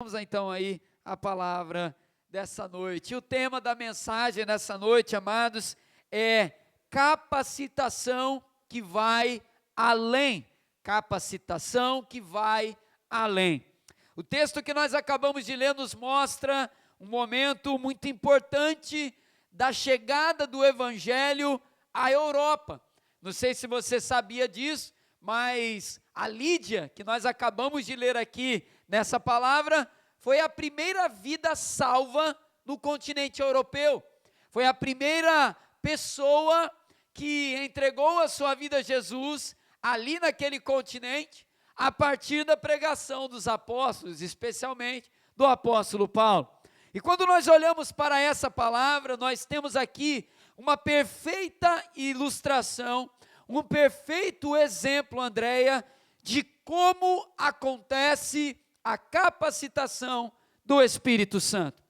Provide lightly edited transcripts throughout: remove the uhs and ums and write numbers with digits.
Vamos então aí a palavra dessa noite. O tema da mensagem nessa noite, amados, é capacitação que vai além. Capacitação que vai além. O texto que nós acabamos de ler nos mostra um momento muito importante da chegada do Evangelho à Europa. Não sei se você sabia disso, mas a Lídia, que nós acabamos de ler aqui nessa palavra, foi a primeira vida salva no continente europeu. Foi a primeira pessoa que entregou a sua vida a Jesus ali naquele continente, a partir da pregação dos apóstolos, especialmente do apóstolo Paulo. E quando nós olhamos para essa palavra, nós temos aqui uma perfeita ilustração, um perfeito exemplo, Andréia, de como acontece a capacitação do Espírito Santo.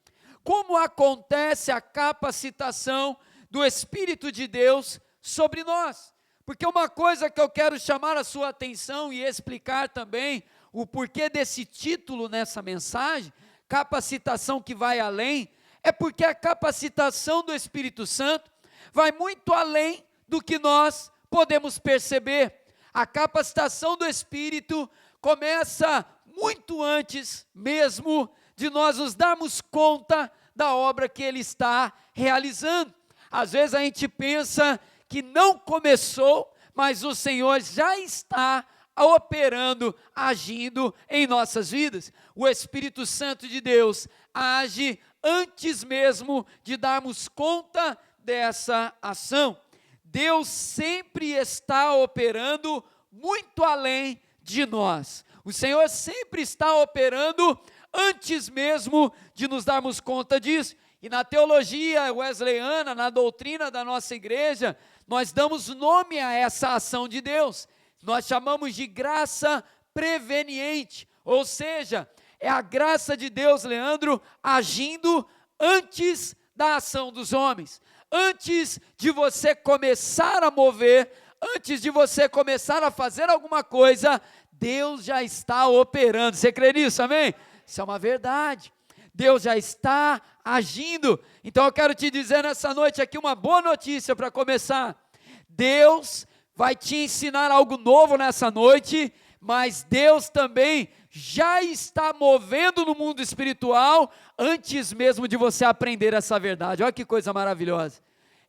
Como acontece a capacitação do Espírito de Deus sobre nós. Porque uma coisa que eu quero chamar a sua atenção e explicar também o porquê desse título nessa mensagem, capacitação que vai além, é porque a capacitação do Espírito Santo vai muito além do que nós podemos perceber. A capacitação do Espírito começa muito antes mesmo de nós nos darmos conta da obra que Ele está realizando. Às vezes a gente pensa que não começou, mas o Senhor já está operando, agindo em nossas vidas. O Espírito Santo de Deus age antes mesmo de darmos conta dessa ação. Deus sempre está operando muito além de nós. O Senhor sempre está operando antes mesmo de nos darmos conta disso. E na teologia wesleyana, na doutrina da nossa igreja, nós damos nome a essa ação de Deus. Nós chamamos de graça preveniente, ou seja, é a graça de Deus, Leandro, agindo antes da ação dos homens. Antes de você começar a mover, antes de você começar a fazer alguma coisa, Deus já está operando. Você crê nisso, amém? Isso é uma verdade. Deus já está agindo. Então eu quero te dizer nessa noite aqui uma boa notícia para começar. Deus vai te ensinar algo novo nessa noite, mas Deus também já está movendo no mundo espiritual antes mesmo de você aprender essa verdade. Olha que coisa maravilhosa.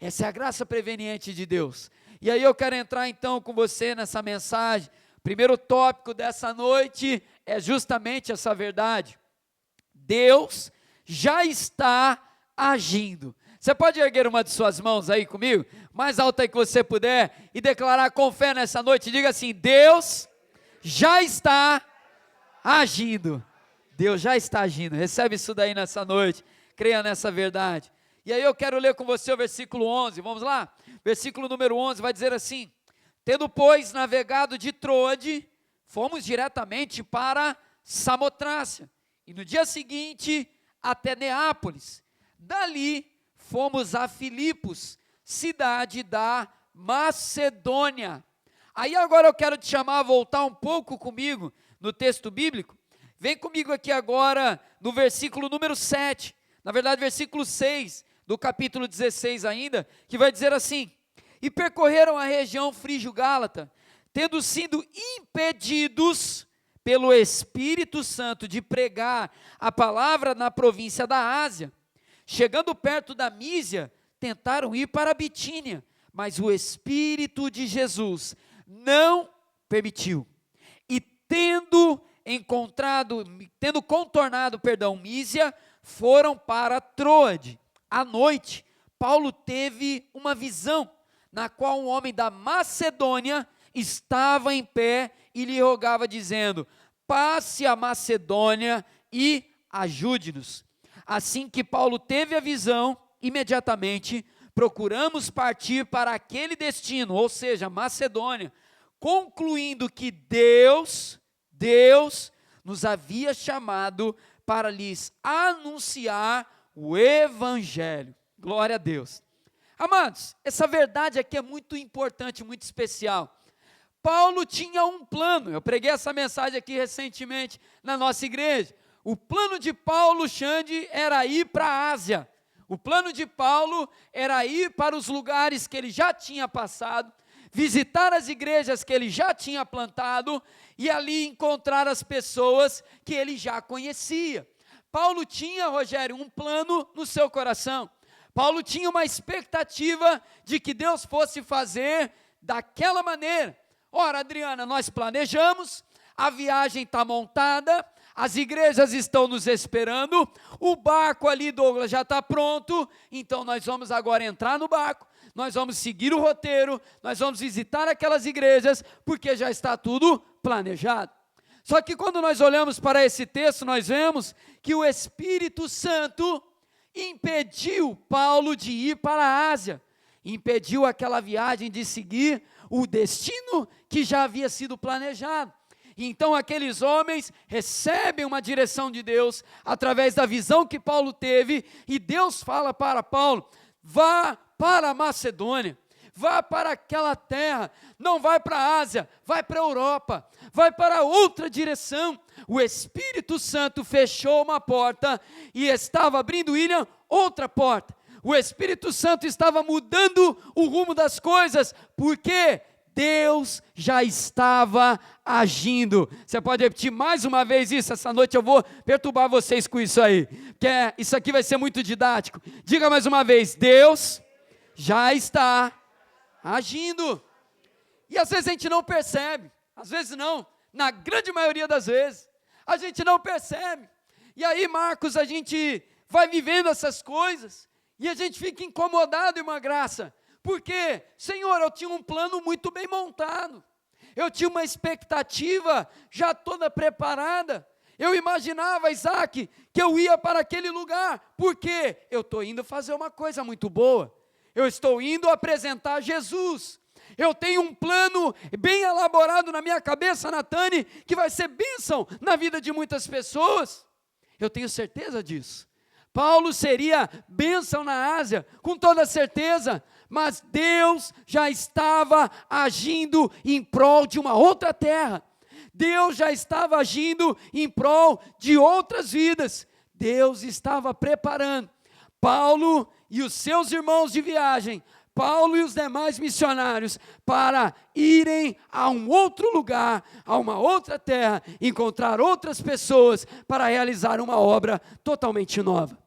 Essa é a graça preveniente de Deus. E aí eu quero entrar então com você nessa mensagem. O primeiro tópico dessa noite é justamente essa verdade. Deus já está agindo. Você pode erguer uma de suas mãos aí comigo, mais alta aí que você puder, e declarar com fé nessa noite, diga assim: Deus já está agindo. Deus já está agindo. Recebe isso daí nessa noite, creia nessa verdade. E aí eu quero ler com você o versículo 11, vamos lá? Versículo número 11 vai dizer assim: tendo, pois, navegado de Troade, fomos diretamente para Samotrácia, e no dia seguinte até Neápolis. Dali fomos a Filipos, cidade da Macedônia. Aí agora eu quero te chamar a voltar um pouco comigo no texto bíblico. Vem comigo aqui agora no versículo número 7, na verdade versículo 6, do capítulo 16 ainda, que vai dizer assim: e percorreram a região frígio-gálata, tendo sido impedidos pelo Espírito Santo de pregar a palavra na província da Ásia. Chegando perto da Mísia, tentaram ir para a Bitínia, mas o Espírito de Jesus não permitiu. E tendo contornado Mísia, foram para Troade. À noite, Paulo teve uma visão, na qual um homem da Macedônia estava em pé e lhe rogava, dizendo: passe a Macedônia e ajude-nos. Assim que Paulo teve a visão, imediatamente procuramos partir para aquele destino, ou seja, Macedônia, concluindo que Deus nos havia chamado para lhes anunciar o Evangelho. Glória a Deus. Amados, essa verdade aqui é muito importante, muito especial. Paulo tinha um plano, eu preguei essa mensagem aqui recentemente na nossa igreja. O plano de Paulo, Xande, era ir para a Ásia. O plano de Paulo era ir para os lugares que ele já tinha passado, visitar as igrejas que ele já tinha plantado e ali encontrar as pessoas que ele já conhecia. Paulo tinha, Rogério, um plano no seu coração. Paulo tinha uma expectativa de que Deus fosse fazer daquela maneira. Ora, Adriana, nós planejamos, a viagem está montada, as igrejas estão nos esperando, o barco ali, Douglas, já está pronto, então nós vamos agora entrar no barco, nós vamos seguir o roteiro, nós vamos visitar aquelas igrejas, porque já está tudo planejado. Só que quando nós olhamos para esse texto, nós vemos que o Espírito Santo impediu Paulo de ir para a Ásia, impediu aquela viagem de seguir o destino que já havia sido planejado. Então aqueles homens recebem uma direção de Deus, através da visão que Paulo teve, e Deus fala para Paulo: vá para a Macedônia, vá para aquela terra, não vai para a Ásia, vai para a Europa, vai para outra direção. O Espírito Santo fechou uma porta e estava abrindo, William, outra porta. O Espírito Santo estava mudando o rumo das coisas, porque Deus já estava agindo. Você pode repetir mais uma vez isso? Essa noite eu vou perturbar vocês com isso aí, porque isso aqui vai ser muito didático. Diga mais uma vez: Deus já está agindo. E às vezes a gente não percebe, às vezes não, na grande maioria das vezes, a gente não percebe. E aí, Marcos, a gente vai vivendo essas coisas, e a gente fica incomodado, irmã Graça, porque, Senhor, eu tinha um plano muito bem montado, eu tinha uma expectativa já toda preparada, eu imaginava, Isaac, que eu ia para aquele lugar, porque eu estou indo fazer uma coisa muito boa, eu estou indo apresentar Jesus, eu tenho um plano bem elaborado na minha cabeça, Natane, que vai ser bênção na vida de muitas pessoas, eu tenho certeza disso. Paulo seria bênção na Ásia, com toda certeza, mas Deus já estava agindo em prol de uma outra terra, Deus já estava agindo em prol de outras vidas, Deus estava preparando Paulo e os seus irmãos de viagem, Paulo e os demais missionários, para irem a um outro lugar, a uma outra terra, encontrar outras pessoas, para realizar uma obra totalmente nova.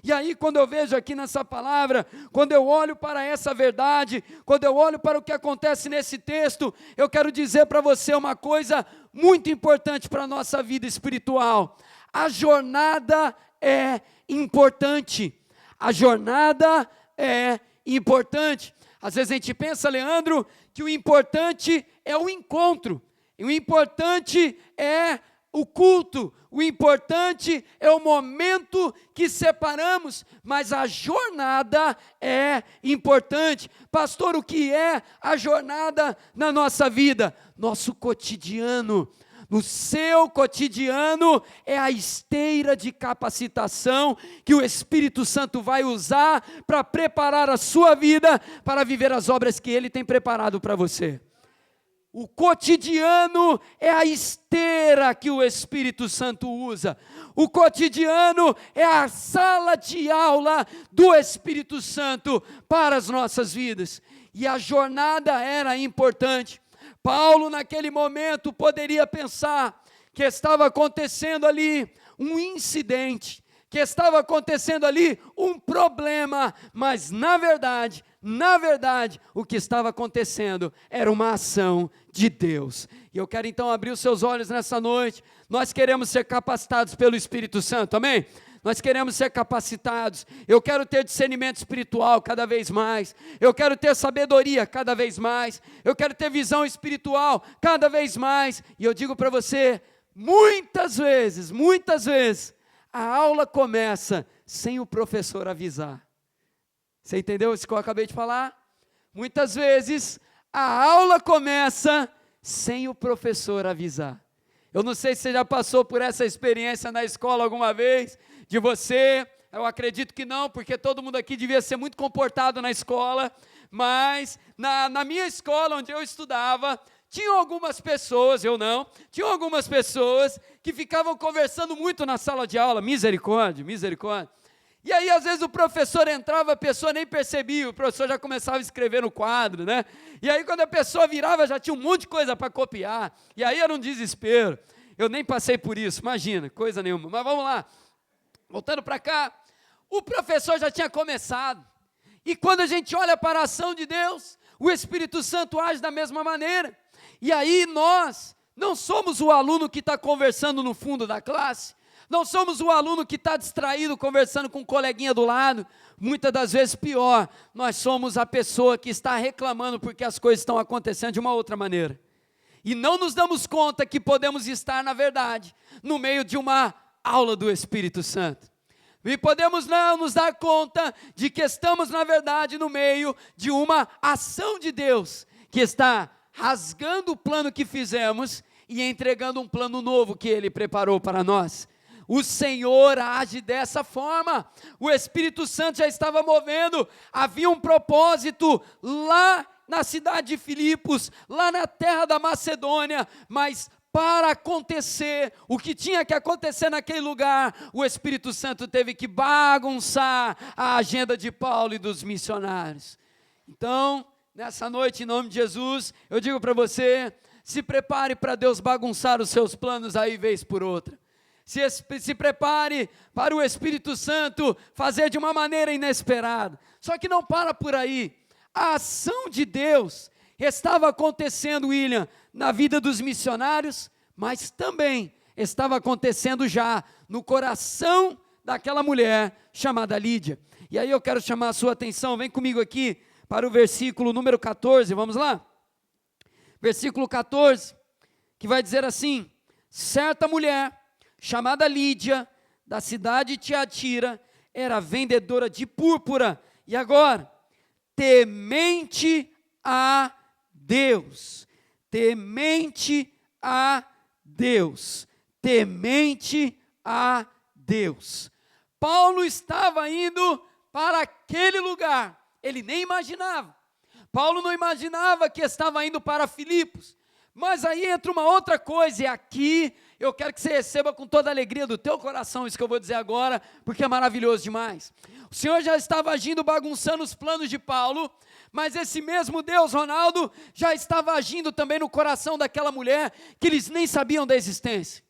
E aí, quando eu vejo aqui nessa palavra, quando eu olho para essa verdade, quando eu olho para o que acontece nesse texto, eu quero dizer para você uma coisa muito importante para a nossa vida espiritual. A jornada é importante. A jornada é importante. Às vezes a gente pensa, Leandro, que o importante é o encontro, e o importante é o culto, o importante é o momento que separamos, mas a jornada é importante. Pastor, o que é a jornada na nossa vida? Nosso cotidiano. No seu cotidiano é a esteira de capacitação que o Espírito Santo vai usar para preparar a sua vida para viver as obras que Ele tem preparado para você. O cotidiano é a esteira que o Espírito Santo usa. O cotidiano é a sala de aula do Espírito Santo para as nossas vidas. E a jornada era importante. Paulo, naquele momento, poderia pensar que estava acontecendo ali um incidente, que estava acontecendo ali um problema, mas na verdade, o que estava acontecendo era uma ação de Deus. E eu quero então abrir os seus olhos nessa noite. Nós queremos ser capacitados pelo Espírito Santo, amém? Nós queremos ser capacitados. Eu quero ter discernimento espiritual cada vez mais. Eu quero ter sabedoria cada vez mais. Eu quero ter visão espiritual cada vez mais. E eu digo para você, muitas vezes, a aula começa sem o professor avisar. Você entendeu isso que eu acabei de falar? Muitas vezes a aula começa sem o professor avisar. Eu não sei se você já passou por essa experiência na escola alguma vez, de você, eu acredito que não, porque todo mundo aqui devia ser muito comportado na escola, mas na minha escola, onde eu estudava, Tinham algumas pessoas, eu não, tinham algumas pessoas que ficavam conversando muito na sala de aula, misericórdia, misericórdia. E aí, às vezes, o professor entrava, a pessoa nem percebia, o professor já começava a escrever no quadro, né? E aí, quando a pessoa virava, já tinha um monte de coisa para copiar. E aí era um desespero. Eu nem passei por isso, imagina, coisa nenhuma. Mas vamos lá, voltando para cá, o professor já tinha começado. E quando a gente olha para a ação de Deus, o Espírito Santo age da mesma maneira. E aí nós não somos o aluno que está conversando no fundo da classe, não somos o aluno que está distraído conversando com um coleguinha do lado, muitas das vezes pior, nós somos a pessoa que está reclamando porque as coisas estão acontecendo de uma outra maneira. E não nos damos conta que podemos estar, na verdade, no meio de uma aula do Espírito Santo. E podemos não nos dar conta de que estamos, na verdade, no meio de uma ação de Deus, que está rasgando o plano que fizemos e entregando um plano novo que Ele preparou para nós. O Senhor age dessa forma, o Espírito Santo já estava movendo, havia um propósito lá na cidade de Filipos, lá na terra da Macedônia, mas para acontecer o que tinha que acontecer naquele lugar, o Espírito Santo teve que bagunçar a agenda de Paulo e dos missionários. Então, nessa noite, em nome de Jesus, eu digo para você, se prepare para Deus bagunçar os seus planos aí vez por outra. Se prepare para o Espírito Santo fazer de uma maneira inesperada. Só que não para por aí. A ação de Deus estava acontecendo, William, na vida dos missionários, mas também estava acontecendo já no coração daquela mulher chamada Lídia. E aí eu quero chamar a sua atenção, vem comigo aqui para o versículo número 14, vamos lá? Versículo 14, que vai dizer assim: certa mulher chamada Lídia, da cidade de Tiatira, era vendedora de púrpura, e agora, temente a Deus, temente a Deus, temente a Deus. Paulo estava indo para aquele lugar, ele nem imaginava, Paulo não imaginava que estava indo para Filipos, mas aí entra uma outra coisa, e aqui eu quero que você receba com toda a alegria do teu coração isso que eu vou dizer agora, porque é maravilhoso demais. O Senhor já estava agindo, bagunçando os planos de Paulo, mas esse mesmo Deus, Ronaldo, já estava agindo também no coração daquela mulher, que eles nem sabiam da existência.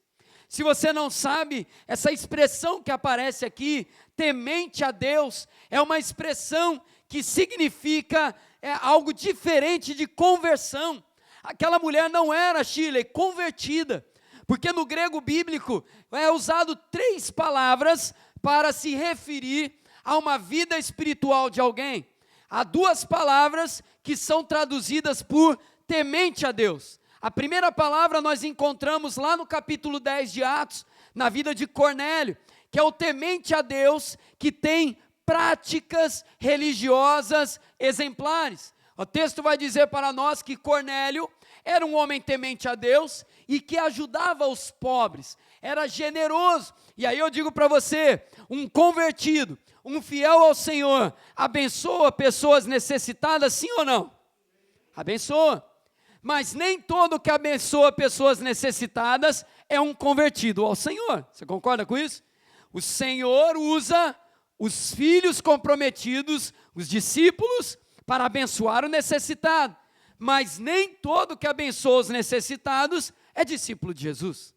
Se você não sabe, essa expressão que aparece aqui, temente a Deus, é uma expressão que significa algo diferente de conversão. Aquela mulher não era, Shirley, convertida, porque no grego bíblico é usado 3 palavras para se referir a uma vida espiritual de alguém. Há 2 palavras que são traduzidas por temente a Deus. A primeira palavra nós encontramos lá no capítulo 10 de Atos, na vida de Cornélio, que é o temente a Deus que tem práticas religiosas exemplares. O texto vai dizer para nós que Cornélio era um homem temente a Deus e que ajudava os pobres, era generoso. E aí eu digo para você, um convertido, um fiel ao Senhor, abençoa pessoas necessitadas, sim ou não? Abençoa. Mas nem todo que abençoa pessoas necessitadas é um convertido ao Senhor. Você concorda com isso? O Senhor usa os filhos comprometidos, os discípulos, para abençoar o necessitado. Mas nem todo que abençoa os necessitados é discípulo de Jesus.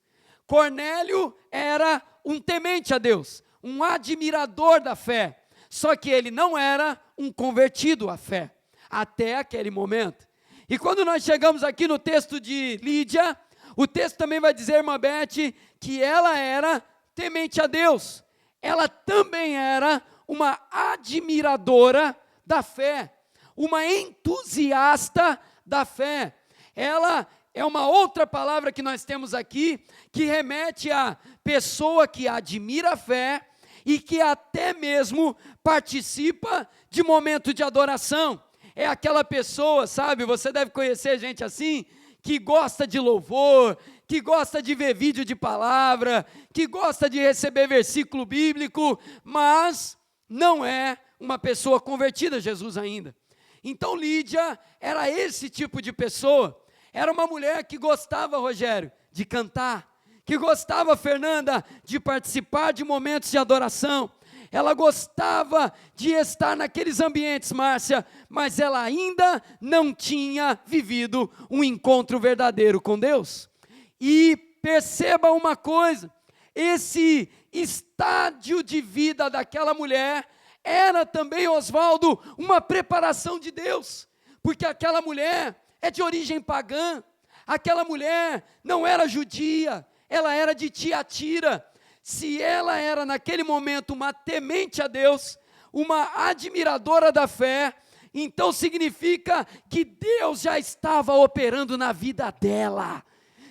Cornélio era um temente a Deus, um admirador da fé, só que ele não era um convertido à fé, até aquele momento. E quando nós chegamos aqui no texto de Lídia, o texto também vai dizer, irmã Beth, que ela era temente a Deus, ela também era uma admiradora da fé, uma entusiasta da fé. Ela é uma outra palavra que nós temos aqui, que remete à pessoa que admira a fé e que até mesmo participa de momento de adoração. É aquela pessoa, sabe, você deve conhecer gente assim, que gosta de louvor, que gosta de ver vídeo de palavra, que gosta de receber versículo bíblico, mas não é uma pessoa convertida a Jesus ainda. Então Lídia era esse tipo de pessoa, Era uma mulher que gostava, Rogério, de cantar, que gostava, Fernanda, de participar de momentos de adoração. Ela gostava de estar naqueles ambientes, Márcia, mas ela ainda não tinha vivido um encontro verdadeiro com Deus. E perceba uma coisa, esse estádio de vida daquela mulher era também, Oswaldo, uma preparação de Deus, porque aquela mulher é de origem pagã, aquela mulher não era judia, ela era de Tiatira. Se ela era naquele momento uma temente a Deus, uma admiradora da fé, então significa que Deus já estava operando na vida dela.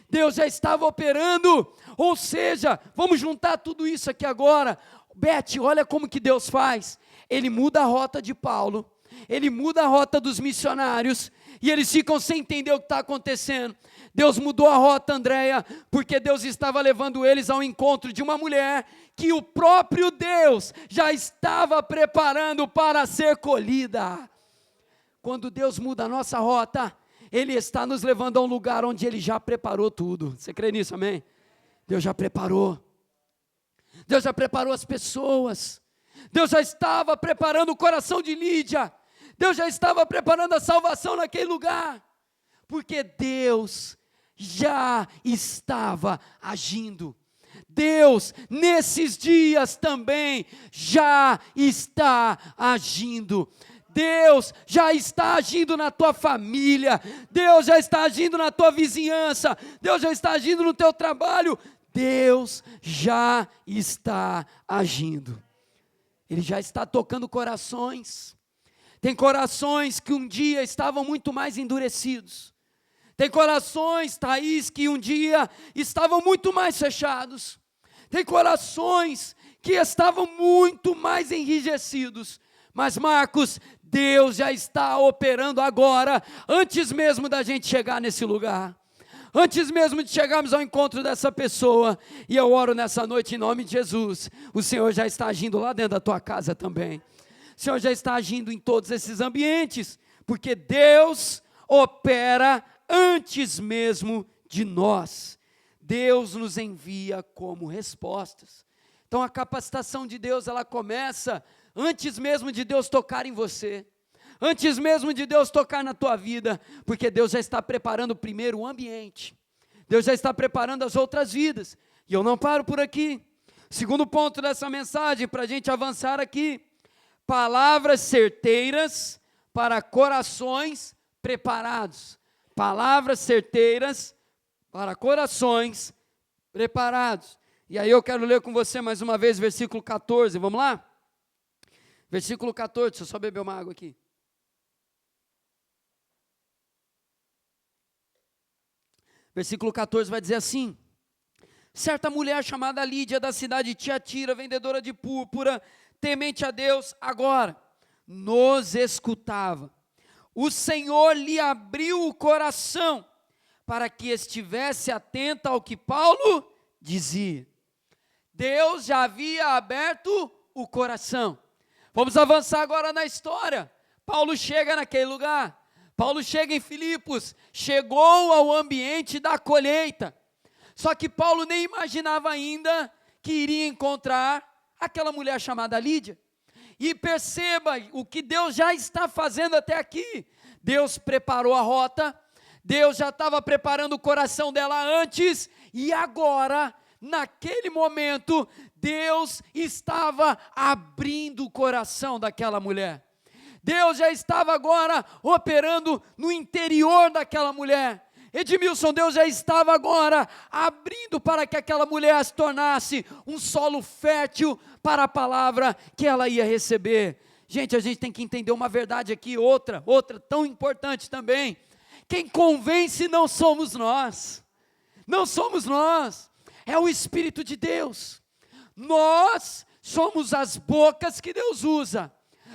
Deus já estava operando, ou seja, vamos juntar tudo isso aqui agora. Beth, olha como que Deus faz. Ele muda a rota de Paulo, ele muda a rota dos missionários, e eles ficam sem entender o que está acontecendo. Deus mudou a rota, Andréia, porque Deus estava levando eles ao encontro de uma mulher que o próprio Deus já estava preparando para ser colhida. Quando Deus muda a nossa rota, Ele está nos levando a um lugar onde Ele já preparou tudo. Você crê nisso, amém? Deus já preparou. Deus já preparou as pessoas. Deus já estava preparando o coração de Lídia. Deus já estava preparando a salvação naquele lugar. Porque Deus já estava agindo. Deus, nesses dias também, já está agindo. Deus já está agindo na tua família. Deus já está agindo na tua vizinhança. Deus já está agindo no teu trabalho. Deus já está agindo. Ele já está tocando corações. Tem corações que um dia estavam muito mais endurecidos. Tem corações, Thaís, que um dia estavam muito mais fechados. Tem corações que estavam muito mais enrijecidos. Mas, Marcos, Deus já está operando agora, antes mesmo da gente chegar nesse lugar. Antes mesmo de chegarmos ao encontro dessa pessoa. E eu oro nessa noite em nome de Jesus. O Senhor já está agindo lá dentro da tua casa também. O Senhor já está agindo em todos esses ambientes. Porque Deus opera antes mesmo de nós. Deus nos envia como respostas. Então a capacitação de Deus, ela começa antes mesmo de Deus tocar em você. Antes mesmo de Deus tocar na tua vida. Porque Deus já está preparando primeiro o ambiente. Deus já está preparando as outras vidas. E eu não paro por aqui. Segundo ponto dessa mensagem, para a gente avançar aqui. Palavras certeiras para corações preparados. Palavras certeiras para corações preparados. E aí eu quero ler com você mais uma vez versículo 14, vamos lá? Versículo 14, deixa eu só beber uma água aqui. Versículo 14 vai dizer assim: certa mulher chamada Lídia, da cidade de Tiatira, vendedora de púrpura, temente a Deus, agora nos escutava. O Senhor lhe abriu o coração para que estivesse atenta ao que Paulo dizia. Deus já havia aberto o coração. Vamos avançar agora na história. Paulo chega naquele lugar. Paulo chega em Filipos, chegou ao ambiente da colheita. Só que Paulo nem imaginava ainda que iria encontrar aquela mulher chamada Lídia. E perceba o que Deus já está fazendo até aqui. Deus preparou a rota, Deus já estava preparando o coração dela antes, e agora, naquele momento, Deus estava abrindo o coração daquela mulher. Deus já estava agora operando no interior daquela mulher. Edmilson, Deus já estava agora abrindo para que aquela mulher se tornasse um solo fértil para a palavra que ela ia receber. Gente, a gente tem que entender uma verdade aqui, outra tão importante também. Quem convence não somos nós. Não somos nós. É o Espírito de Deus. Nós somos as bocas que Deus usa.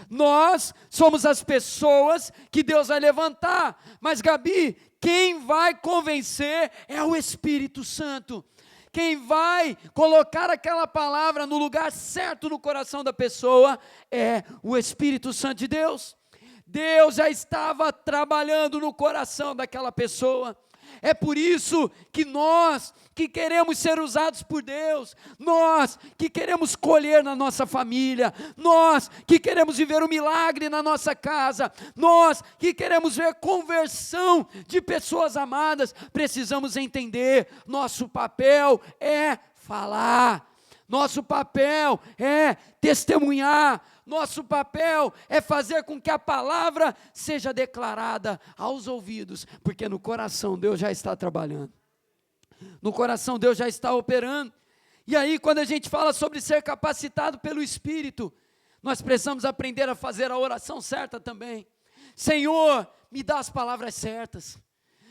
Nós somos as pessoas que Deus vai levantar. Mas, Gabi, quem vai convencer é o Espírito Santo. Quem vai colocar aquela palavra no lugar certo no coração da pessoa é o Espírito Santo de Deus. Deus já estava trabalhando no coração daquela pessoa. É por isso que nós que queremos ser usados por Deus, nós que queremos colher na nossa família, nós que queremos viver um milagre na nossa casa, nós que queremos ver conversão de pessoas amadas, precisamos entender, nosso papel é falar, nosso papel é testemunhar, nosso papel é fazer com que a palavra seja declarada aos ouvidos, porque no coração Deus já está trabalhando, no coração Deus já está operando. E aí quando a gente fala sobre ser capacitado pelo Espírito, nós precisamos aprender a fazer a oração certa também. Senhor, me dá as palavras certas,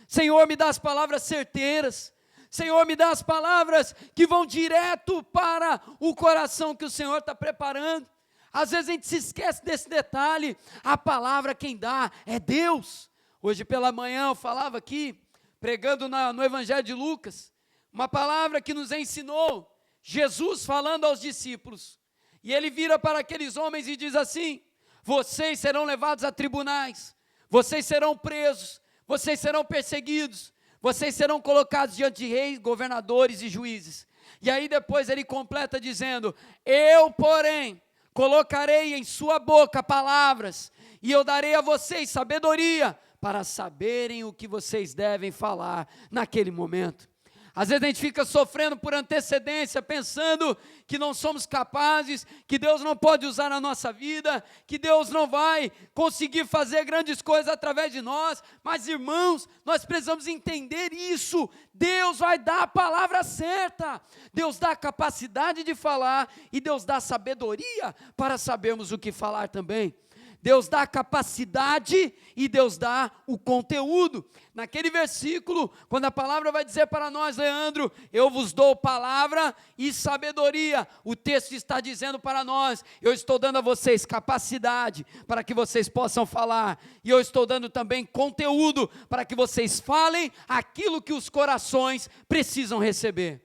Senhor, me dá as palavras certeiras, Senhor, me dá as palavras que vão direto para o coração que o Senhor está preparando. Às vezes a gente se esquece desse detalhe, a palavra quem dá é Deus. Hoje pela manhã eu falava aqui, pregando no Evangelho de Lucas, uma palavra que nos ensinou, Jesus falando aos discípulos, e ele vira para aqueles homens e diz assim: vocês serão levados a tribunais, vocês serão presos, vocês serão perseguidos, vocês serão colocados diante de reis, governadores e juízes. E aí depois ele completa dizendo: eu porém colocarei em sua boca palavras, e eu darei a vocês sabedoria, para saberem o que vocês devem falar naquele momento. Às vezes a gente fica sofrendo por antecedência, pensando que não somos capazes, que Deus não pode usar na nossa vida, que Deus não vai conseguir fazer grandes coisas através de nós, mas irmãos, nós precisamos entender isso, Deus vai dar a palavra certa, Deus dá a capacidade de falar, e Deus dá sabedoria para sabermos o que falar também. Deus dá a capacidade e Deus dá o conteúdo. Naquele versículo, quando a palavra vai dizer para nós, Leandro, eu vos dou palavra e sabedoria, o texto está dizendo para nós, eu estou dando a vocês capacidade para que vocês possam falar, e eu estou dando também conteúdo para que vocês falem aquilo que os corações precisam receber.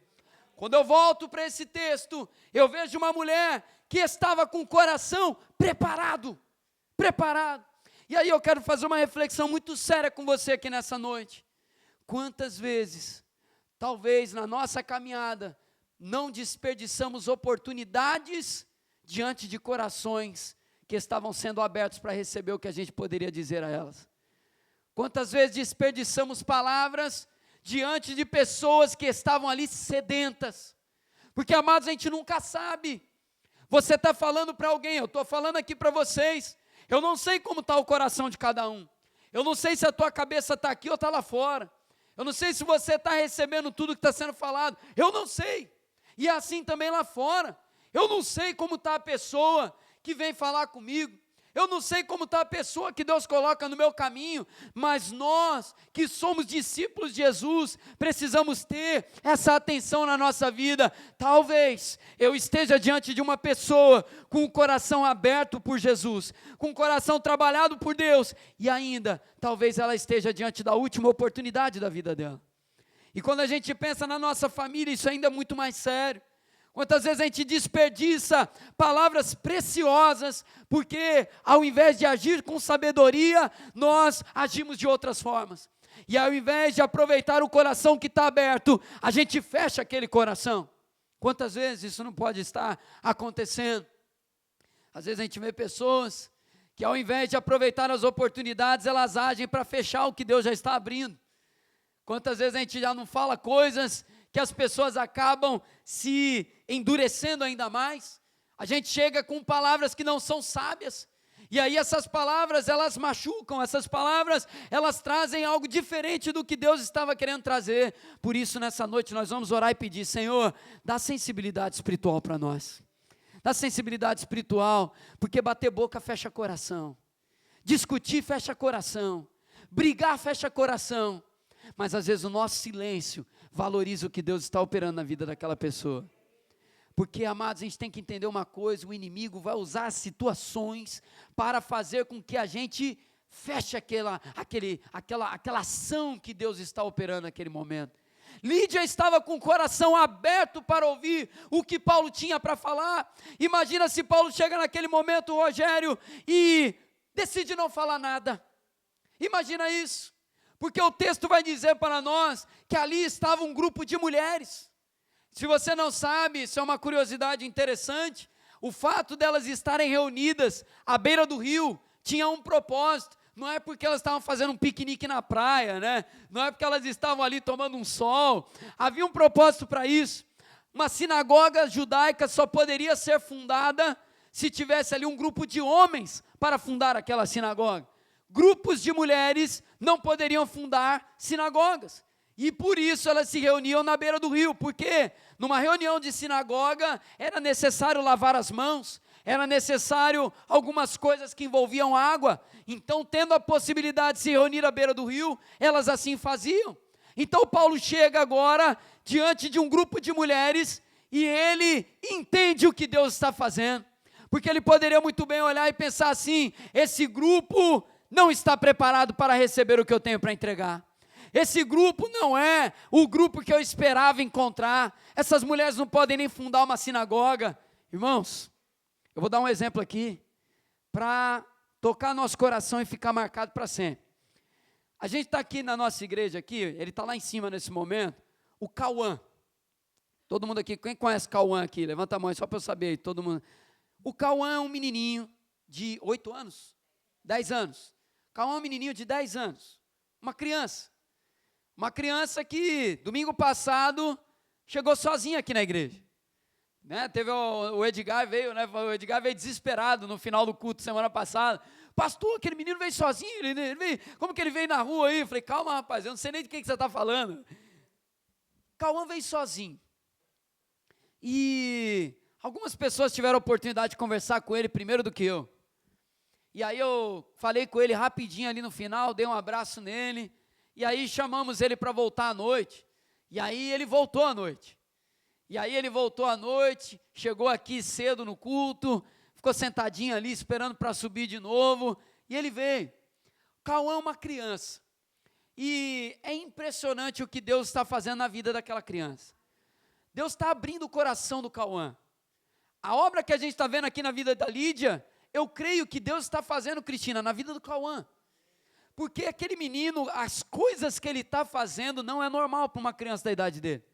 Quando eu volto para esse texto, eu vejo uma mulher que estava com o coração preparado. E aí eu quero fazer uma reflexão muito séria com você aqui nessa noite. Quantas vezes, talvez na nossa caminhada, não desperdiçamos oportunidades diante de corações que estavam sendo abertos para receber o que a gente poderia dizer a elas? Quantas vezes desperdiçamos palavras diante de pessoas que estavam ali sedentas? Porque, amados, a gente nunca sabe. Você está falando para alguém, eu estou falando aqui para vocês. Eu não sei como está o coração de cada um. Eu não sei se a tua cabeça está aqui ou está lá fora. Eu não sei se você está recebendo tudo que está sendo falado. Eu não sei. E é assim também lá fora. Eu não sei como está a pessoa que vem falar comigo. Eu não sei como está a pessoa que Deus coloca no meu caminho, mas nós que somos discípulos de Jesus, precisamos ter essa atenção na nossa vida. Talvez eu esteja diante de uma pessoa com o coração aberto por Jesus, com o coração trabalhado por Deus, e ainda, talvez ela esteja diante da última oportunidade da vida dela. E quando a gente pensa na nossa família, isso ainda é muito mais sério. Quantas vezes a gente desperdiça palavras preciosas, porque ao invés de agir com sabedoria, nós agimos de outras formas. E ao invés de aproveitar o coração que está aberto, a gente fecha aquele coração. Quantas vezes isso não pode estar acontecendo? Às vezes a gente vê pessoas que ao invés de aproveitar as oportunidades, elas agem para fechar o que Deus já está abrindo. Quantas vezes a gente já não fala coisas que as pessoas acabam se endurecendo ainda mais? A gente chega com palavras que não são sábias, e aí essas palavras, elas machucam, essas palavras, elas trazem algo diferente do que Deus estava querendo trazer. Por isso, nessa noite, nós vamos orar e pedir: Senhor, dá sensibilidade espiritual para nós, dá sensibilidade espiritual, porque bater boca fecha coração, discutir fecha coração, brigar fecha coração, mas às vezes o nosso silêncio valoriza o que Deus está operando na vida daquela pessoa. Porque, amados, a gente tem que entender uma coisa: o inimigo vai usar situações para fazer com que a gente feche aquela ação que Deus está operando naquele momento. Lídia estava com o coração aberto para ouvir o que Paulo tinha para falar. Imagina se Paulo chega naquele momento, Rogério, e decide não falar nada. Imagina isso. Porque o texto vai dizer para nós que ali estava um grupo de mulheres. Se você não sabe, isso é uma curiosidade interessante, o fato delas estarem reunidas à beira do rio tinha um propósito. Não é porque elas estavam fazendo um piquenique na praia, né? Não é porque elas estavam ali tomando um sol. Havia um propósito para isso. Uma sinagoga judaica só poderia ser fundada se tivesse ali um grupo de homens para fundar aquela sinagoga. Grupos de mulheres não poderiam fundar sinagogas. E por isso elas se reuniam na beira do rio, porque numa reunião de sinagoga era necessário lavar as mãos, era necessário algumas coisas que envolviam água. Então, tendo a possibilidade de se reunir à beira do rio, elas assim faziam. Então Paulo chega agora diante de um grupo de mulheres e ele entende o que Deus está fazendo. Porque ele poderia muito bem olhar e pensar assim: esse grupo não está preparado para receber o que eu tenho para entregar. Esse grupo não é o grupo que eu esperava encontrar. Essas mulheres não podem nem fundar uma sinagoga. Irmãos, eu vou dar um exemplo aqui para tocar nosso coração e ficar marcado para sempre. A gente está aqui na nossa igreja, aqui, ele está lá em cima nesse momento, o Cauã. Todo mundo aqui, quem conhece Cauã aqui? Levanta a mão só para eu saber, todo mundo. O Cauã é um menininho de 8 anos, 10 anos. Cauã é um menininho de 10 anos, uma criança que domingo passado chegou sozinho aqui na igreja. Né? Teve o Edgar veio, né? O Edgar veio desesperado no final do culto semana passada. Pastor, aquele menino veio sozinho, ele veio, como que ele veio na rua aí? Eu falei, calma rapaz, eu não sei nem de que você está falando. Cauã veio sozinho. E algumas pessoas tiveram a oportunidade de conversar com ele primeiro do que eu. E aí eu falei com ele rapidinho ali no final, dei um abraço nele, e aí chamamos ele para voltar à noite. E aí ele voltou à noite. Chegou aqui cedo no culto, ficou sentadinho ali esperando para subir de novo, e ele veio. Cauã é uma criança, e é impressionante o que Deus está fazendo na vida daquela criança. Deus está abrindo o coração do Cauã. A obra que a gente está vendo aqui na vida da Lídia, eu creio que Deus está fazendo, Cristina, na vida do Cauã. Porque aquele menino, as coisas que ele está fazendo não é normal para uma criança da idade dele.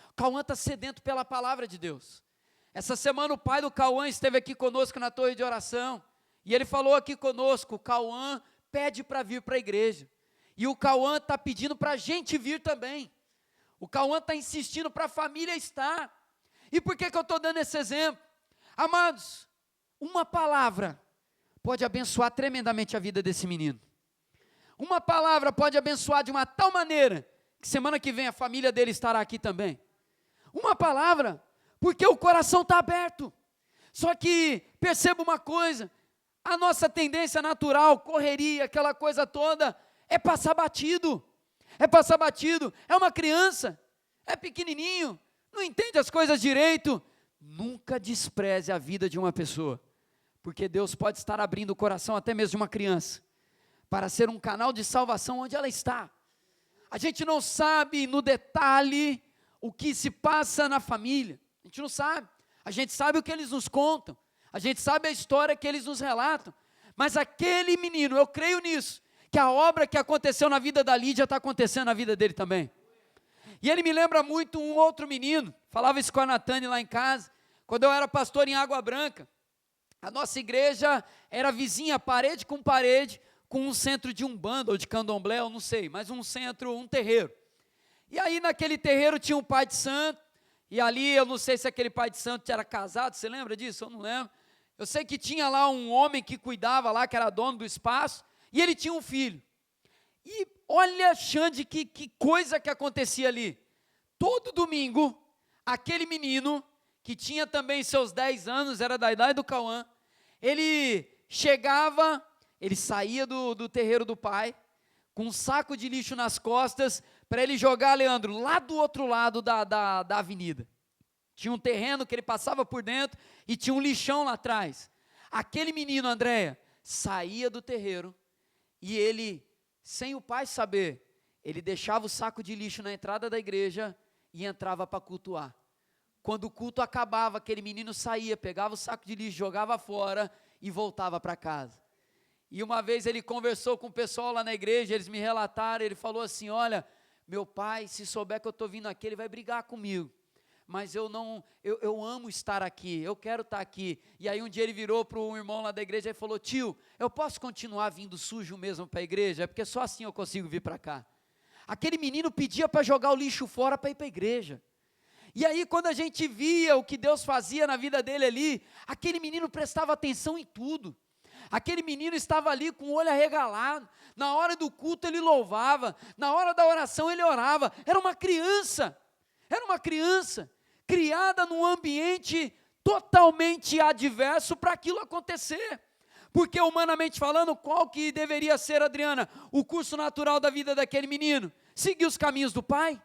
O Cauã está sedento pela palavra de Deus. Essa semana o pai do Cauã esteve aqui conosco na torre de oração, e ele falou aqui conosco, o Cauã pede para vir para a igreja, e o Cauã está pedindo para a gente vir também. O Cauã está insistindo para a família estar. E por que eu estou dando esse exemplo? Amados, uma palavra pode abençoar tremendamente a vida desse menino. Uma palavra pode abençoar de uma tal maneira, que semana que vem a família dele estará aqui também. Uma palavra, porque o coração está aberto. Só que, perceba uma coisa, a nossa tendência natural, correria, aquela coisa toda, é passar batido. É uma criança, é pequenininho, não entende as coisas direito. Nunca despreze a vida de uma pessoa, porque Deus pode estar abrindo o coração até mesmo de uma criança, para ser um canal de salvação onde ela está. A gente não sabe no detalhe o que se passa na família, a gente não sabe, a gente sabe o que eles nos contam, a gente sabe a história que eles nos relatam, mas aquele menino, eu creio nisso, que a obra que aconteceu na vida da Lídia está acontecendo na vida dele também. E ele me lembra muito um outro menino, falava isso com a Natane lá em casa, quando eu era pastor em Água Branca. A nossa igreja era vizinha, parede com um centro de umbanda ou de candomblé, eu não sei, mas um centro, um terreiro. E aí naquele terreiro tinha um pai de santo, e ali eu não sei se aquele pai de santo era casado, você lembra disso? Eu não lembro. Eu sei que tinha lá um homem que cuidava lá, que era dono do espaço, e ele tinha um filho. E olha, Xande, que coisa que acontecia ali. Todo domingo, aquele menino, que tinha também seus 10 anos, era da idade do Cauã, ele chegava, ele saía do terreiro do pai, com um saco de lixo nas costas, para ele jogar, Leandro, lá do outro lado da avenida. Tinha um terreno que ele passava por dentro, e tinha um lixão lá atrás. Aquele menino, Andréia, saía do terreiro, e ele, sem o pai saber, ele deixava o saco de lixo na entrada da igreja, e entrava para cultuar. Quando o culto acabava, aquele menino saía, pegava o saco de lixo, jogava fora, e voltava para casa. E uma vez ele conversou com o pessoal lá na igreja, eles me relataram, ele falou assim, olha, meu pai, se souber que eu estou vindo aqui, ele vai brigar comigo. Mas eu amo estar aqui, eu quero estar aqui. E aí um dia ele virou para um irmão lá da igreja e falou, tio, eu posso continuar vindo sujo mesmo para a igreja? É porque só assim eu consigo vir para cá. Aquele menino pedia para jogar o lixo fora para ir para a igreja. E aí quando a gente via o que Deus fazia na vida dele ali, aquele menino prestava atenção em tudo. Aquele menino estava ali com o olho arregalado, na hora do culto ele louvava, na hora da oração ele orava, era uma criança, criada num ambiente totalmente adverso para aquilo acontecer, porque humanamente falando, qual que deveria ser, Adriana, o curso natural da vida daquele menino? Seguir os caminhos do pai.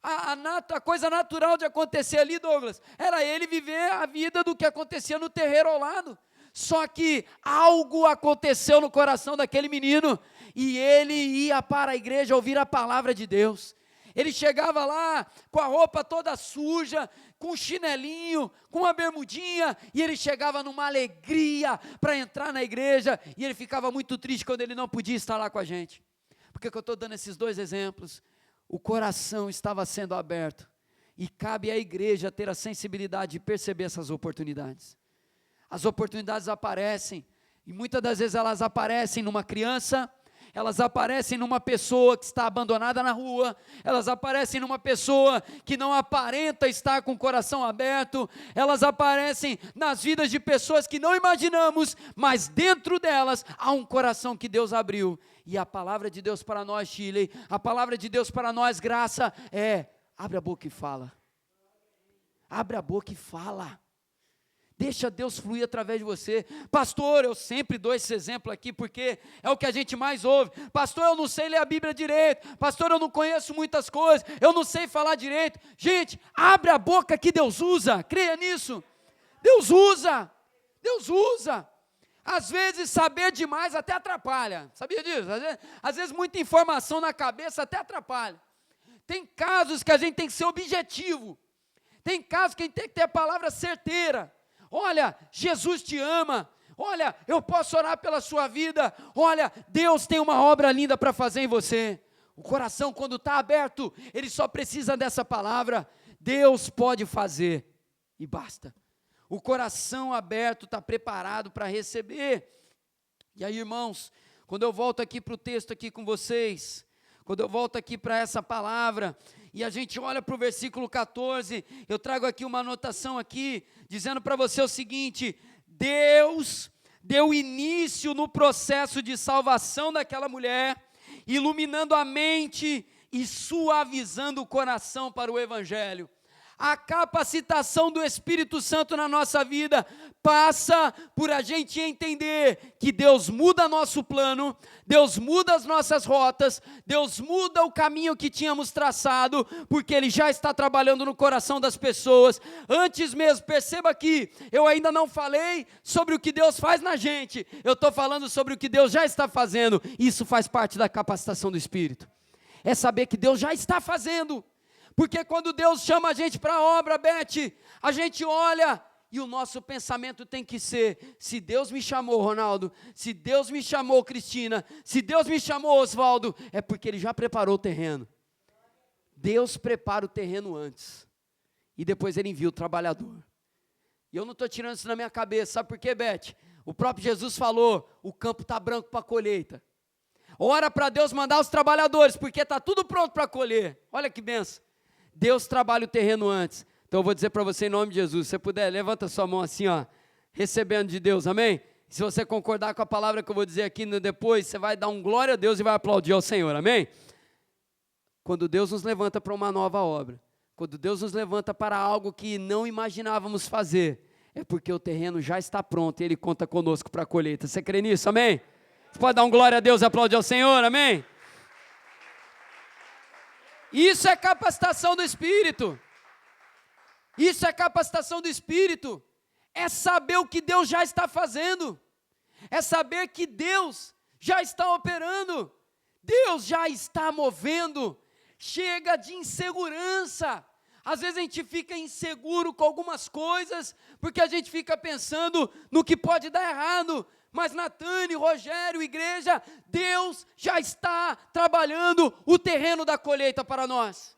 A coisa natural de acontecer ali, Douglas, era ele viver a vida do que acontecia no terreiro ao lado. Só que algo aconteceu no coração daquele menino, e ele ia para a igreja ouvir a palavra de Deus. Ele chegava lá com a roupa toda suja, com um chinelinho, com uma bermudinha, e ele chegava numa alegria para entrar na igreja, e ele ficava muito triste quando ele não podia estar lá com a gente. Por que eu estou dando esses dois exemplos? O coração estava sendo aberto, e cabe à igreja ter a sensibilidade de perceber essas oportunidades. As oportunidades aparecem, e muitas das vezes elas aparecem numa criança, elas aparecem numa pessoa que está abandonada na rua, elas aparecem numa pessoa que não aparenta estar com o coração aberto, elas aparecem nas vidas de pessoas que não imaginamos, mas dentro delas há um coração que Deus abriu. E a palavra de Deus para nós, Chile, a palavra de Deus para nós, Graça, abre a boca e fala. Abre a boca e fala. Deixa Deus fluir através de você. Pastor, eu sempre dou esse exemplo aqui, porque é o que a gente mais ouve. Pastor, eu não sei ler a Bíblia direito. Pastor, eu não conheço muitas coisas. Eu não sei falar direito. Gente, abre a boca que Deus usa. Creia nisso. Deus usa. Deus usa. Às vezes saber demais até atrapalha. Sabia disso? Às vezes muita informação na cabeça até atrapalha. Tem casos que a gente tem que ser objetivo. Tem casos que a gente tem que ter a palavra certeira. Olha, Jesus te ama, olha, eu posso orar pela sua vida, olha, Deus tem uma obra linda para fazer em você. O coração, quando está aberto, ele só precisa dessa palavra, Deus pode fazer, e basta. O coração aberto está preparado para receber. E aí, irmãos, quando eu volto aqui para o texto aqui com vocês, quando eu volto aqui para essa palavra, e a gente olha para o versículo 14, eu trago aqui uma anotação aqui, dizendo para você o seguinte: Deus deu início no processo de salvação daquela mulher, iluminando a mente e suavizando o coração para o Evangelho. A capacitação do Espírito Santo na nossa vida passa por a gente entender que Deus muda nosso plano, Deus muda as nossas rotas, Deus muda o caminho que tínhamos traçado, porque Ele já está trabalhando no coração das pessoas. Antes mesmo, perceba que eu ainda não falei sobre o que Deus faz na gente, eu estou falando sobre o que Deus já está fazendo. Isso faz parte da capacitação do Espírito, é saber que Deus já está fazendo. Porque quando Deus chama a gente para a obra, Beth, a gente olha e o nosso pensamento tem que ser: se Deus me chamou, Ronaldo, se Deus me chamou, Cristina, se Deus me chamou, Oswaldo, é porque Ele já preparou o terreno. Deus prepara o terreno antes, e depois Ele envia o trabalhador. E eu não estou tirando isso na minha cabeça, sabe por quê, Beth? O próprio Jesus falou: o campo está branco para a colheita. Ora para Deus mandar os trabalhadores, porque está tudo pronto para colher. Olha que benção. Deus trabalha o terreno antes. Então eu vou dizer para você em nome de Jesus, se você puder, levanta sua mão assim, ó, recebendo de Deus, amém? Se você concordar com a palavra que eu vou dizer aqui depois, você vai dar um glória a Deus e vai aplaudir ao Senhor, amém? Quando Deus nos levanta para uma nova obra, quando Deus nos levanta para algo que não imaginávamos fazer, é porque o terreno já está pronto e Ele conta conosco para a colheita. Você crê nisso, amém? Você pode dar um glória a Deus e aplaudir ao Senhor, amém? Isso é capacitação do Espírito. Isso é capacitação do Espírito. É saber o que Deus já está fazendo. É saber que Deus já está operando. Deus já está movendo. Chega de insegurança. Às vezes a gente fica inseguro com algumas coisas, porque a gente fica pensando no que pode dar errado. Mas Natane, Rogério, igreja, Deus já está trabalhando o terreno da colheita para nós.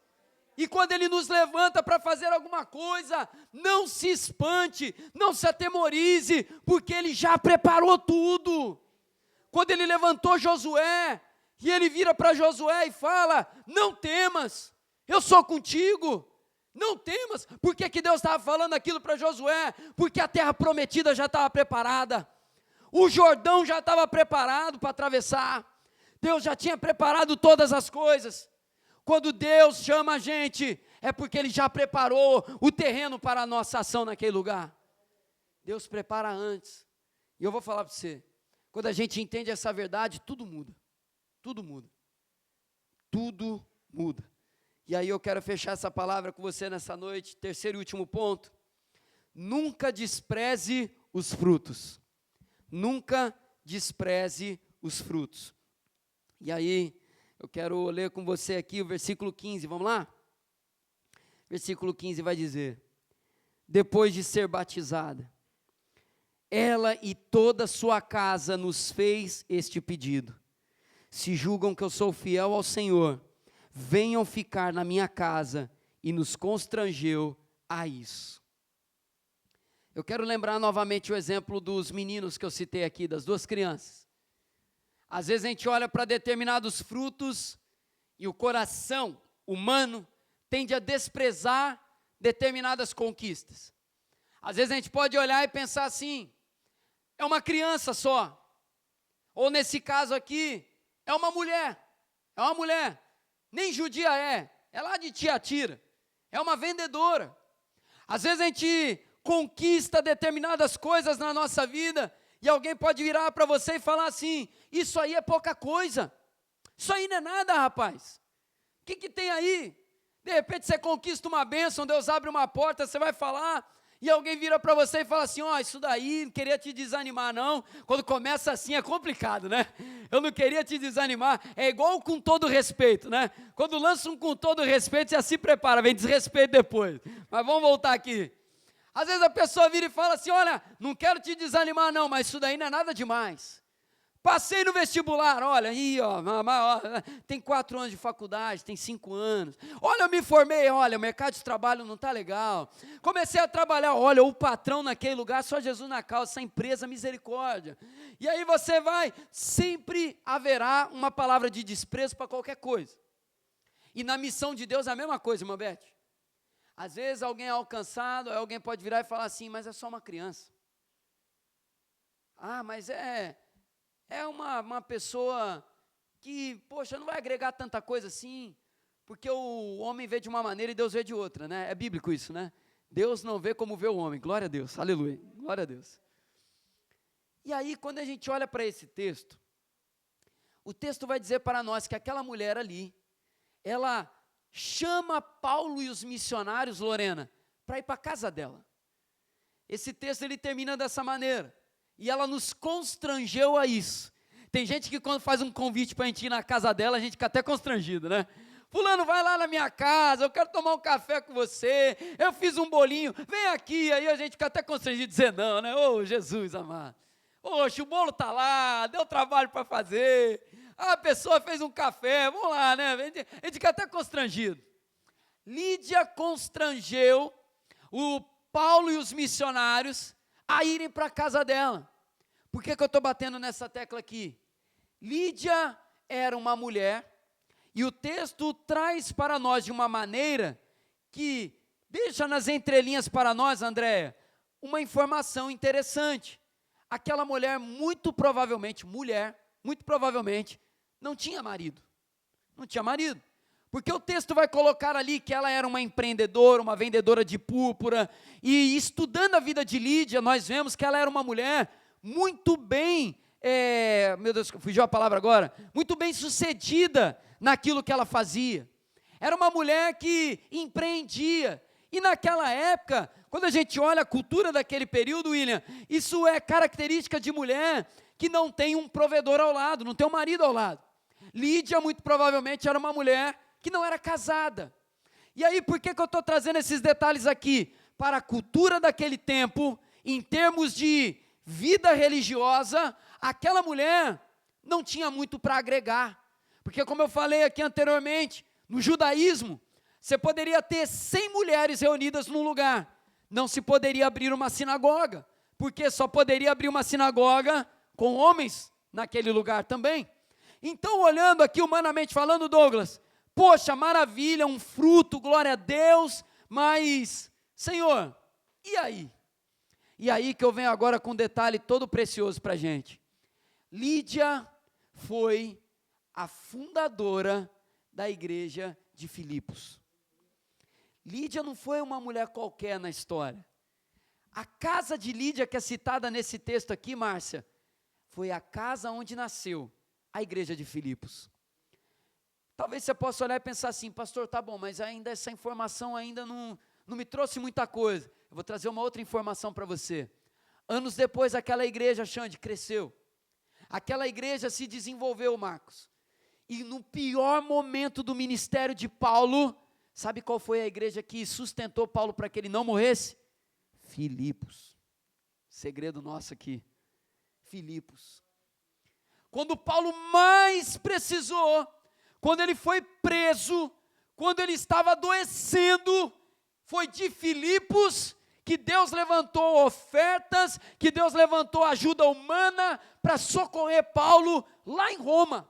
E quando Ele nos levanta para fazer alguma coisa, não se espante, não se atemorize, porque Ele já preparou tudo. Quando Ele levantou Josué, e Ele vira para Josué e fala: não temas, eu sou contigo. Não temas. Por que Deus estava falando aquilo para Josué? Porque a terra prometida já estava preparada. O Jordão já estava preparado para atravessar. Deus já tinha preparado todas as coisas. Quando Deus chama a gente, é porque Ele já preparou o terreno para a nossa ação naquele lugar. Deus prepara antes. E eu vou falar para você, quando a gente entende essa verdade, tudo muda. Tudo muda. Tudo muda. E aí eu quero fechar essa palavra com você nessa noite. Terceiro e último ponto. Nunca despreze os frutos. Nunca despreze os frutos. E aí, eu quero ler com você aqui o versículo 15, vamos lá? Versículo 15 vai dizer: depois de ser batizada, ela e toda a sua casa nos fez este pedido: se julgam que eu sou fiel ao Senhor, venham ficar na minha casa, e nos constrangeu a isso. Eu quero lembrar novamente o exemplo dos meninos que eu citei aqui, das duas crianças. Às vezes a gente olha para determinados frutos e o coração humano tende a desprezar determinadas conquistas. Às vezes a gente pode olhar e pensar assim: é uma criança só. Ou nesse caso aqui, é uma mulher. É uma mulher. Nem judia é lá de Tiatira. É uma vendedora. Às vezes a gente conquista determinadas coisas na nossa vida e alguém pode virar para você e falar assim: isso aí é pouca coisa, isso aí não é nada, rapaz, o que tem aí? De repente você conquista uma bênção, Deus abre uma porta, você vai falar, e alguém vira para você e fala assim: ó, isso daí, não queria te desanimar não. Quando começa assim é complicado, né? Eu não queria te desanimar, é igual com todo respeito, né? Quando lança um com todo respeito, já se prepara, vem desrespeito depois. Mas vamos voltar aqui. Às vezes a pessoa vira e fala assim: olha, não quero te desanimar não, mas isso daí não é nada demais. Passei no vestibular, olha, aí ó, tem 4 anos de faculdade, tem 5 anos. Olha, eu me formei, olha, o mercado de trabalho não está legal. Comecei a trabalhar, olha, o patrão naquele lugar, só Jesus na causa, essa empresa, misericórdia. E aí você vai, sempre haverá uma palavra de desprezo para qualquer coisa. E na missão de Deus é a mesma coisa, irmã Beth. Às vezes alguém é alcançado, alguém pode virar e falar assim: mas é só uma criança. Ah, mas é uma pessoa que, poxa, não vai agregar tanta coisa assim, porque o homem vê de uma maneira e Deus vê de outra, né? É bíblico isso, né? Deus não vê como vê o homem, glória a Deus, aleluia, glória a Deus. E aí, quando a gente olha para esse texto, o texto vai dizer para nós que aquela mulher ali, ela chama Paulo e os missionários, Lorena, para ir para a casa dela. Esse texto ele termina dessa maneira: e ela nos constrangeu a isso. Tem gente que quando faz um convite para a gente ir na casa dela, a gente fica até constrangido, né? Fulano, vai lá na minha casa, eu quero tomar um café com você, eu fiz um bolinho, vem aqui. Aí a gente fica até constrangido de dizer não, né? Ô, Jesus amado, oxe, o bolo está lá, deu trabalho para fazer, a pessoa fez um café, vamos lá, né? A gente fica até constrangido. Lídia constrangeu o Paulo e os missionários a irem para a casa dela. Por que eu estou batendo nessa tecla aqui? Lídia era uma mulher, e o texto traz para nós de uma maneira que deixa nas entrelinhas para nós, Andréia, uma informação interessante. Aquela mulher, muito provavelmente, não tinha marido. Não tinha marido. Porque o texto vai colocar ali que ela era uma empreendedora, uma vendedora de púrpura, e estudando a vida de Lídia, nós vemos que ela era uma mulher muito bem, meu Deus, fugiu a palavra agora, muito bem sucedida naquilo que ela fazia. Era uma mulher que empreendia, e naquela época, quando a gente olha a cultura daquele período, William, isso é característica de mulher que não tem um provedor ao lado, não tem um marido ao lado. Lídia, muito provavelmente, era uma mulher que não era casada. E aí, por que eu estou trazendo esses detalhes aqui? Para a cultura daquele tempo, em termos de vida religiosa, aquela mulher não tinha muito para agregar. Porque como eu falei aqui anteriormente, no judaísmo, você poderia ter 100 mulheres reunidas num lugar, não se poderia abrir uma sinagoga, porque só poderia abrir uma sinagoga com homens naquele lugar também. Então, olhando aqui humanamente falando, Douglas, poxa, maravilha, um fruto, glória a Deus, mas, Senhor, e aí? E aí que eu venho agora com um detalhe todo precioso para a gente. Lídia foi a fundadora da igreja de Filipos. Lídia não foi uma mulher qualquer na história. A casa de Lídia, que é citada nesse texto aqui, Márcia, foi a casa onde nasceu a igreja de Filipos. Talvez você possa olhar e pensar assim, pastor, tá bom, mas ainda essa informação ainda não me trouxe muita coisa. Eu vou trazer uma outra informação para você. Anos depois, aquela igreja, Xande, cresceu. Aquela igreja se desenvolveu, Marcos. E no pior momento do ministério de Paulo, sabe qual foi a igreja que sustentou Paulo para que ele não morresse? Filipos. Segredo nosso aqui. Filipos. Quando Paulo mais precisou, quando ele foi preso, quando ele estava adoecendo, foi de Filipos que Deus levantou ofertas, que Deus levantou ajuda humana para socorrer Paulo lá em Roma.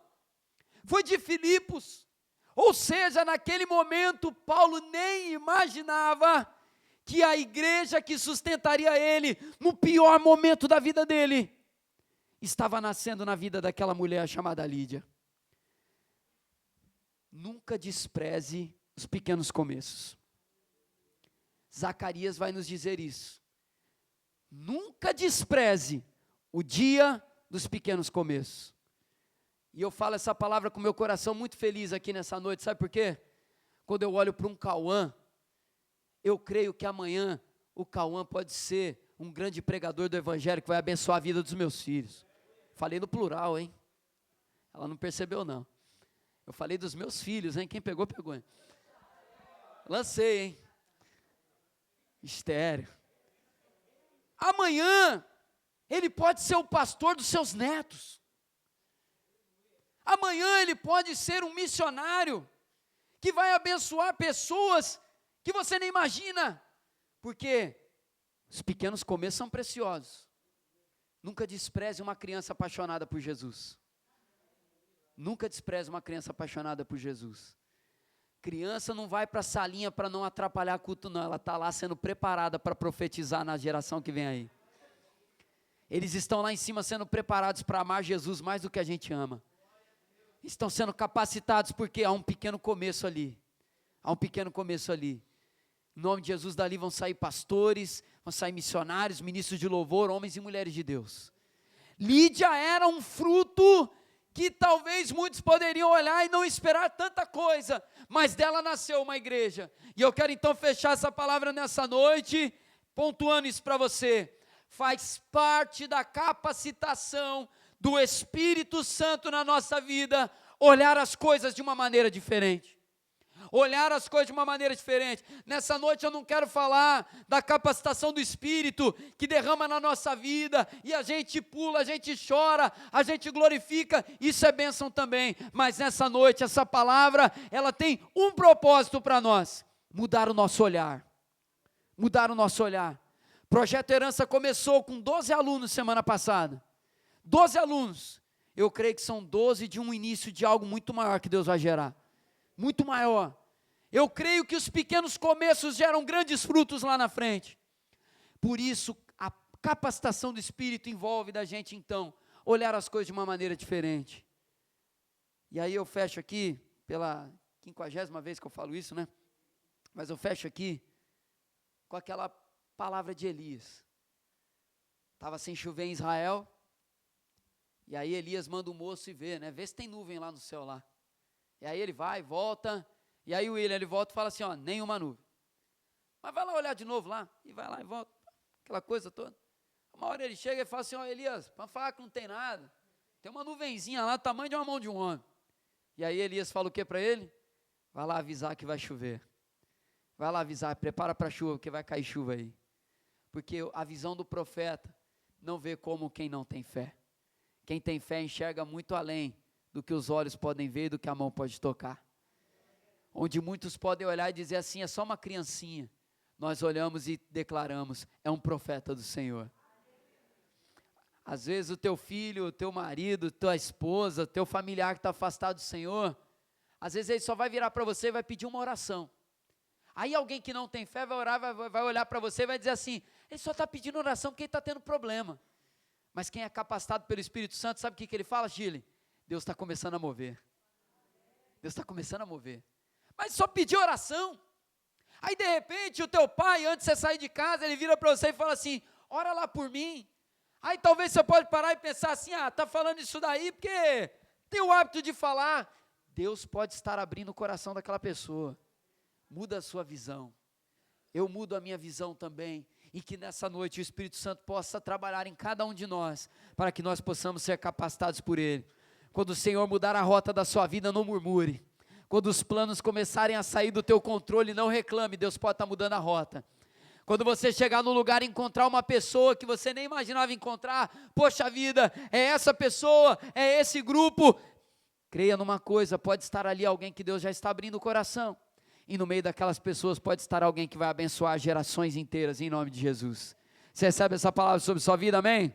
Foi de Filipos. Ou seja, naquele momento, Paulo nem imaginava que a igreja que sustentaria ele, no pior momento da vida dele, estava nascendo na vida daquela mulher chamada Lídia. Nunca despreze os pequenos começos. Zacarias vai nos dizer isso. Nunca despreze o dia dos pequenos começos. E eu falo essa palavra com meu coração muito feliz aqui nessa noite, sabe por quê? Quando eu olho para um Cauã, eu creio que amanhã o Cauã pode ser um grande pregador do evangelho que vai abençoar a vida dos meus filhos. Falei no plural, hein? Ela não percebeu não. Eu falei dos meus filhos, hein? Quem pegou, pegou, hein? Lancei, hein? Mistério. Amanhã, ele pode ser o pastor dos seus netos. Amanhã ele pode ser um missionário que vai abençoar pessoas que você nem imagina, porque os pequenos começos são preciosos. Nunca despreze uma criança apaixonada por Jesus. Nunca despreze uma criança apaixonada por Jesus. Criança não vai para a salinha para não atrapalhar culto, não. Ela está lá sendo preparada para profetizar na geração que vem aí. Eles estão lá em cima sendo preparados para amar Jesus mais do que a gente ama. Estão sendo capacitados porque há um pequeno começo ali. Há um pequeno começo ali. Em nome de Jesus, dali vão sair pastores, vão sair missionários, ministros de louvor, homens e mulheres de Deus. Lídia era um fruto que talvez muitos poderiam olhar e não esperar tanta coisa, mas dela nasceu uma igreja. E eu quero então fechar essa palavra nessa noite, pontuando isso para você. Faz parte da capacitação do Espírito Santo na nossa vida, olhar as coisas de uma maneira diferente. Olhar as coisas de uma maneira diferente. Nessa noite eu não quero falar da capacitação do Espírito que derrama na nossa vida, e a gente pula, a gente chora, a gente glorifica, isso é bênção também, mas nessa noite essa palavra, ela tem um propósito para nós, mudar o nosso olhar, mudar o nosso olhar. Projeto Herança começou com 12 alunos semana passada, 12 alunos, eu creio que são 12 de um início de algo muito maior que Deus vai gerar, muito maior. Eu creio que os pequenos começos geram grandes frutos lá na frente. Por isso, a capacitação do Espírito envolve da gente, então, olhar as coisas de uma maneira diferente. E aí eu fecho aqui, pela 50ª vez que eu falo isso, né? Mas eu fecho aqui com aquela palavra de Elias. Estava sem chover em Israel, e aí Elias manda o moço ir ver, né? Vê se tem nuvem lá no céu lá. E aí ele vai, volta, e aí o William, ele volta e fala assim, ó, nenhuma nuvem. Mas vai lá olhar de novo lá, e vai lá e volta, aquela coisa toda. Uma hora ele chega e fala assim, ó, Elias, para falar que não tem nada, tem uma nuvenzinha lá, do tamanho de uma mão de um homem. E aí Elias fala o que para ele? Vai lá avisar que vai chover. Vai lá avisar, prepara para a chuva, porque vai cair chuva aí. Porque a visão do profeta não vê como quem não tem fé. Quem tem fé enxerga muito além do que os olhos podem ver e do que a mão pode tocar. Onde muitos podem olhar e dizer assim, é só uma criancinha. Nós olhamos e declaramos, é um profeta do Senhor. Às vezes o teu filho, o teu marido, tua esposa, teu familiar que está afastado do Senhor, às vezes ele só vai virar para você e vai pedir uma oração. Aí alguém que não tem fé vai orar, vai olhar para você e vai dizer assim, ele só está pedindo oração porque ele está tendo problema. Mas quem é capacitado pelo Espírito Santo, sabe o que ele fala, Gile? Deus está começando a mover. Deus está começando a mover. Mas só pedir oração. Aí de repente o teu pai, antes de você sair de casa, ele vira para você e fala assim, ora lá por mim. Aí talvez você pode parar e pensar assim, está falando isso daí porque tem o hábito de falar. Deus pode estar abrindo o coração daquela pessoa. Muda a sua visão. Eu mudo a minha visão também. E que nessa noite o Espírito Santo possa trabalhar em cada um de nós, para que nós possamos ser capacitados por Ele. Quando o Senhor mudar a rota da sua vida, não murmure. Quando os planos começarem a sair do teu controle, não reclame, Deus pode estar mudando a rota. Quando você chegar no lugar e encontrar uma pessoa que você nem imaginava encontrar, poxa vida, é essa pessoa, é esse grupo, creia numa coisa, pode estar ali alguém que Deus já está abrindo o coração. E no meio daquelas pessoas pode estar alguém que vai abençoar gerações inteiras, em nome de Jesus. Você recebe essa palavra sobre sua vida, amém?